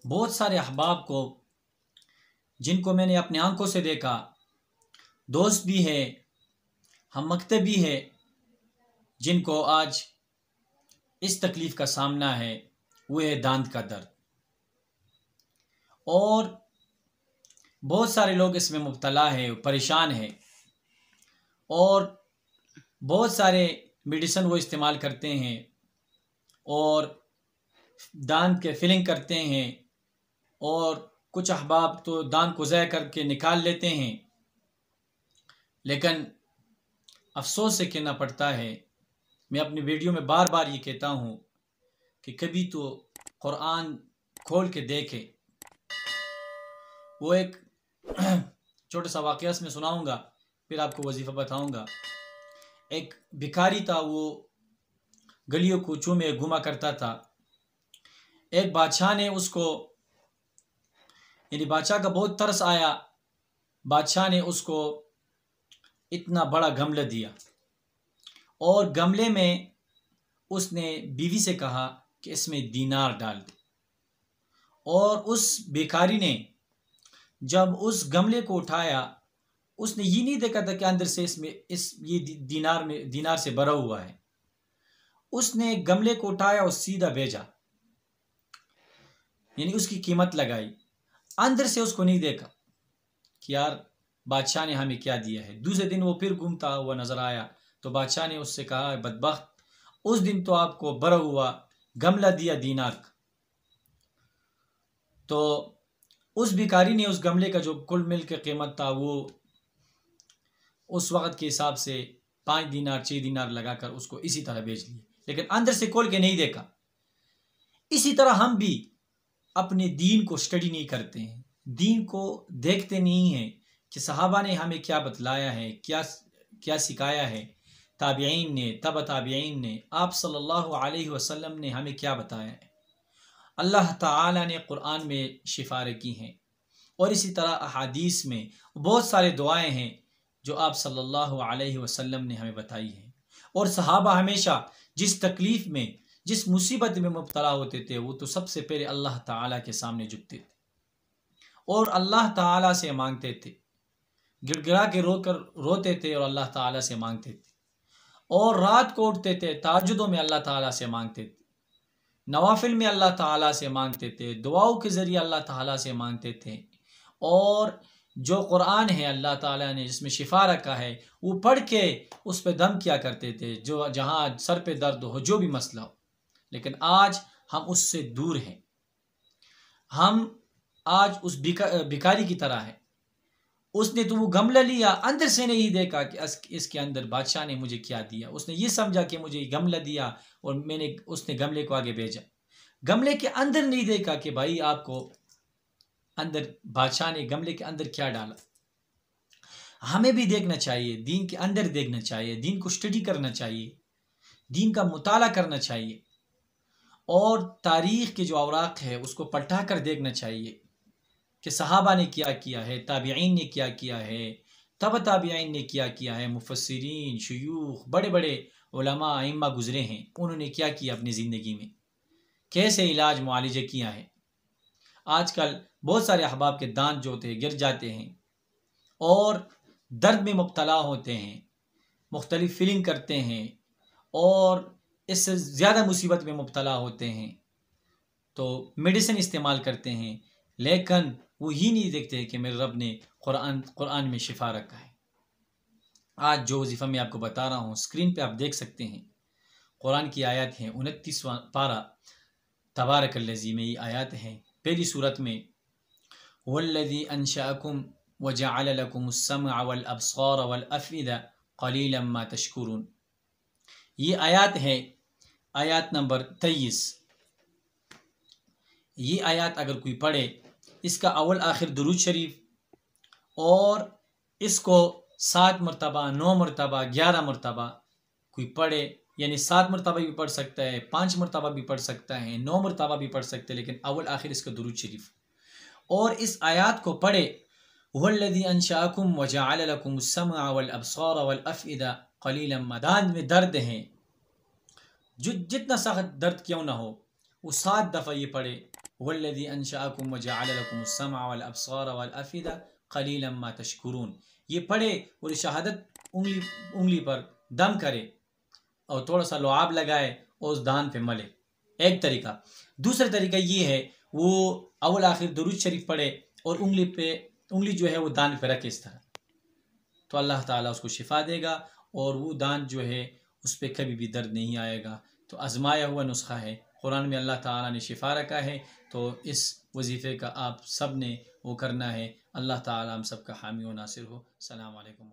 بہت سارے احباب کو جن کو میں نے اپنے آنکھوں سے دیکھا، دوست بھی ہے، ہم مکتب بھی ہے، جن کو آج اس تکلیف کا سامنا ہے، وہ ہے دانت کا درد۔ اور بہت سارے لوگ اس میں مبتلا ہے، پریشان ہے، اور بہت سارے میڈیسن وہ استعمال کرتے ہیں اور دانت کے فلنگ کرتے ہیں، اور کچھ احباب تو دانت کو ضائع کر کے نکال لیتے ہیں۔ لیکن افسوس سے کہنا پڑتا ہے، میں اپنی ویڈیو میں بار بار یہ کہتا ہوں کہ کبھی تو قرآن کھول کے دیکھے۔ وہ ایک چھوٹا سا واقعہ میں سناؤں گا، پھر آپ کو وظیفہ بتاؤں گا۔ ایک بھکاری تھا، وہ گلیوں کوچوں میں گھوما کرتا تھا۔ ایک بادشاہ نے اس کو، یعنی بادشاہ کا بہت ترس آیا، بادشاہ نے اس کو اتنا بڑا گملہ دیا، اور گملے میں اس نے بیوی سے کہا کہ اس میں دینار ڈال دے۔ اور اس بھکاری نے جب اس گملے کو اٹھایا، اس نے یہ نہیں دیکھا تھا کہ اندر سے یہ دینار سے بھرا ہوا ہے۔ اس نے گملے کو اٹھایا اور سیدھا بھیجا، یعنی اس کی قیمت لگائی، اندر سے اس کو نہیں دیکھا کہ یار بادشاہ نے ہمیں کیا دیا ہے۔ دوسرے دن وہ پھر گھومتا ہوا نظر آیا تو بادشاہ نے اس سے کہا، بدبخت، اس دن تو آپ کو بھرا ہوا گملہ دیا دینار کا۔ تو اس بھکاری نے اس گملے کا جو کل مل کے قیمت تھا، وہ اس وقت کے حساب سے 5 دینار 6 دینار لگا کر اس کو اسی طرح بیچ لیے، لیکن اندر سے کھول کے نہیں دیکھا۔ اسی طرح ہم بھی اپنے دین کو سٹڈی نہیں کرتے ہیں، دین کو دیکھتے نہیں ہیں کہ صحابہ نے ہمیں کیا بتلایا ہے، کیا سکھایا ہے، تابعین نے، تبع تابعین نے، آپ صلی اللہ علیہ وسلم نے ہمیں کیا بتایا ہے۔ اللہ تعالی نے قرآن میں شفا رکھی ہیں، اور اسی طرح احادیث میں بہت سارے دعائیں ہیں جو آپ صلی اللہ علیہ وسلم نے ہمیں بتائی ہیں۔ اور صحابہ ہمیشہ جس تکلیف میں، جس مصیبت میں مبتلا ہوتے تھے، وہ تو سب سے پہلے اللہ تعالیٰ کے سامنے جھکتے تھے اور اللہ تعالیٰ سے مانگتے تھے، گڑ گڑا کے روتے تھے اور اللہ تعالیٰ سے مانگتے تھے، اور رات کو اٹھتے تھے، تہجدوں میں اللہ تعالیٰ سے مانگتے تھے، نوافل میں اللہ تعالیٰ سے مانگتے تھے، دعاؤں کے ذریعے اللہ تعالیٰ سے مانگتے تھے۔ اور جو قرآن ہے اللہ تعالیٰ نے جس میں شفا رکھا ہے، وہ پڑھ کے اس پہ دم کیا کرتے تھے، جو جہاں سر پہ درد ہو، جو بھی مسئلہ ہو۔ لیکن آج ہم اس سے دور ہیں، ہم آج اس بھکاری کی طرح ہے۔ اس نے تو وہ گملہ لیا، اندر سے نہیں دیکھا کہ اس کے اندر بادشاہ نے مجھے کیا دیا۔ اس نے یہ سمجھا کہ مجھے گملہ دیا اور اس نے گملے کو آگے بھیجا، گملے کے اندر نہیں دیکھا کہ بھائی آپ کو اندر بادشاہ نے گملے کے اندر کیا ڈالا۔ ہمیں بھی دیکھنا چاہیے، دین کے اندر دیکھنا چاہیے، دین کو سٹڈی کرنا چاہیے، دین کا مطالعہ کرنا چاہیے، اور تاریخ کے جو اوراق ہے اس کو پلٹا کر دیکھنا چاہیے کہ صحابہ نے کیا کیا ہے، تابعین نے کیا کیا ہے، تبع تابعین نے کیا ہے، مفسرین، شیوخ، بڑے بڑے علماء ائمہ گزرے ہیں، انہوں نے کیا کیا اپنی زندگی میں، کیسے علاج معالجے کیا ہے۔ آج کل بہت سارے احباب کے دانت جو ہوتے ہیں گر جاتے ہیں اور درد میں مبتلا ہوتے ہیں، مختلف فیلنگ کرتے ہیں اور اس سے زیادہ مصیبت میں مبتلا ہوتے ہیں، تو میڈیسن استعمال کرتے ہیں، لیکن وہ ہی نہیں دیکھتے کہ میرے رب نے قرآن میں شفا رکھا ہے۔ آج جو وظیفہ میں آپ کو بتا رہا ہوں، اسکرین پہ آپ دیکھ سکتے ہیں، قرآن کی آیات ہیں، 29واں پارہ تبارک الذی میں یہ آیات ہیں۔ پہلی صورت میں والذی انشأکم وجعل لکم السمع والابصار والافئدہ قلیلا ما تشکرون، یہ آیات ہے، آیات نمبر 23۔ یہ آیات اگر کوئی پڑھے، اس کا اول آخر درود شریف، اور اس کو 7 مرتبہ 9 مرتبہ 11 مرتبہ کوئی پڑھے، یعنی 7 مرتبہ بھی پڑھ سکتا ہے، 5 مرتبہ بھی پڑھ سکتا ہے، 9 مرتبہ بھی پڑھ سکتے ہیں، لیکن اول آخر اس کا درود شریف، اور اس آیات کو پڑھے، وَالَّذِي أَنشَأَكُمْ وَجَعَلَ لَكُمُ السَّمْعَ وَالْأَبْصَارَ وَالْأَفْئِدَةَ قَلِيلًا مَا، دانت میں درد ہیں، جتنا سخت درد کیوں نہ ہو، وہ 7 دفعہ یہ پڑھے، والذی انشأکم وجعل لکم السمع والابصار والافئدہ قلیلا ما تشکرون. یہ پڑھے اور شہادت انگلی پر دم کرے اور تھوڑا سا لعاب لگائے اور اس دان پہ ملے، ایک طریقہ. دوسرا طریقہ یہ ہے وہ اول آخر درود شریف پڑھے اور انگلی جو ہے وہ دان پہ رکھے اس طرح، تو اللہ تعالیٰ اس کو شفا دے گا اور وہ دان جو ہے اس پہ کبھی بھی درد نہیں آئے گا. تو آزمایا ہوا نسخہ ہے، قرآن میں اللہ تعالیٰ نے شفا رکھا ہے. تو اس وظیفے کا آپ سب نے وہ کرنا ہے. اللہ تعالیٰ ہم سب کا حامی و ناصر ہو. السلام علیکم.